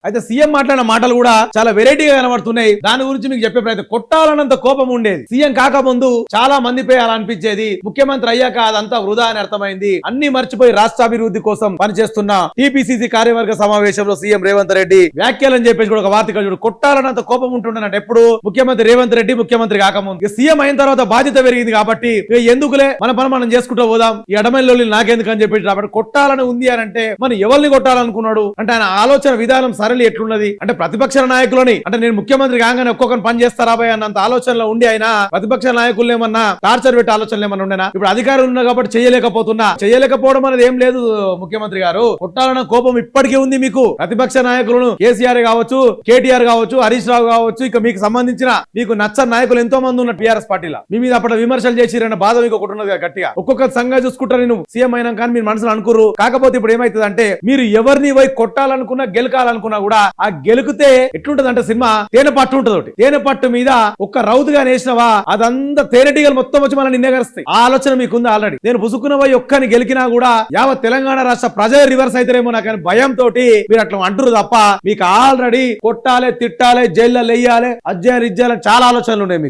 అయితే సీఎం మాట్లాడిన మాటలు కూడా చాలా వెరైటీగా కనబడుతున్నాయి. దాని గురించి మీకు చెప్పే ప్రయత్నం. కొట్టాలన్నంత కోపం ఉండేది సీఎం కాకముందు, చాలా మందిపై అలా అనిపించేది. ముఖ్యమంత్రి అయ్యాక అదంతా వృధా అని అర్థమైంది. అన్ని మర్చిపోయి రాష్ట్రాభివృద్ధి కోసం పనిచేస్తున్న టీపీసీసీ కార్యవర్గ సమావేశంలో సీఎం రేవంత్ రెడ్డి వ్యాఖ్యలని చెప్పేసి కూడా ఒక వార్త చూడు. కొట్టాలన్నంత కోపం ఉంటుండనంటే ఎప్పుడు ముఖ్యమంత్రి రేవంత్ రెడ్డి ముఖ్యమంత్రి కాకముందు. సీఎం అయిన తర్వాత బాధ్యత పెరిగింది కాబట్టి ఎందుకులే మన పని మనం చేసుకుంటూ పోదాం, ఈ అడమల్లో నాకెందుకు అని చెప్పి కాబట్టి కొట్టాలని ఉంది అని అంటే మనం ఎవరిని కొట్టాలనుకున్నాడు అంటే ఆయన ఆలోచన విధానం సరళి ఎట్లున్నది అంటే ప్రతిపక్ష నాయకులని అంటే నేను ముఖ్యమంత్రి కాగానే ఒక్కొక్కరిని పని చేస్తారా భయ అన్నంత ఆలోచనలో ఉండి ఆయన ప్రతిపక్ష నాయకులు ఏమన్నా టార్చర్ పెట్టి ఆలోచనలు ఏమన్నా ఉండేనా? ఇప్పుడు అధికారులు ఉన్నా కాబట్టి చేయలేకపోవడం అనేది ఏం లేదు. ముఖ్యమంత్రి గారు కొట్టాలన్న కోపం ఇప్పటికీ ఉంది మీకు. ప్రతిపక్ష నాయకులను కేసీఆర్ కావచ్చు, కేటీఆర్ కావచ్చు, హరీష్ రావు కావచ్చు, ఇక మీకు సంబంధించిన మీకు నచ్చని నాయకులు ఎంతో మంది ఉన్న టీఆర్ఎస్ పార్టీలో మీ మీద అప్పుడు విమర్శలు చేసిరన్న బాధ మీకు ఒకటి ఉన్నది గట్టిగా. ఒక్కొక్క సంఘం చూసుకుంటారు నేను సీఎం అయినా కానీ మీరు మనసులో అనుకోరు. కాకపోతే ఇప్పుడు ఏమైతుంది అంటే మీరు ఎవరిని పోయి కొట్టాలనుకున్నా గెలకాలనుకున్నా కూడా ఆ గెలికితే ఎట్లుంటది అంటే సినిమా తేనె పట్టు ఉంటుంది. తేనె పట్టు మీద ఒక్క రౌతుగా నేసినవా అదంతా తేనెటీగలు మొత్తం వచ్చి మనం నిన్నే కలుస్తాయి. ఆ ఆలోచన మీకుంది ఆల్రెడీ. నేను పుసుకున్న పోయి ఒక్కని గెలికినా కూడా యావత్ తెలంగాణ రాష్ట్ర ప్రజలు రివర్స్ అయితేనేమో నాకు భయంతో మీరు అట్లా అంటురు తప్ప మీకు ఆల్రెడీ కొట్టాలి, తిట్టాలి, జైల్లో వెయ్యాలి, అజ్జాలు ఇజ్జాలని చాలా ఆలోచనలు ఉన్నాయి మీకు.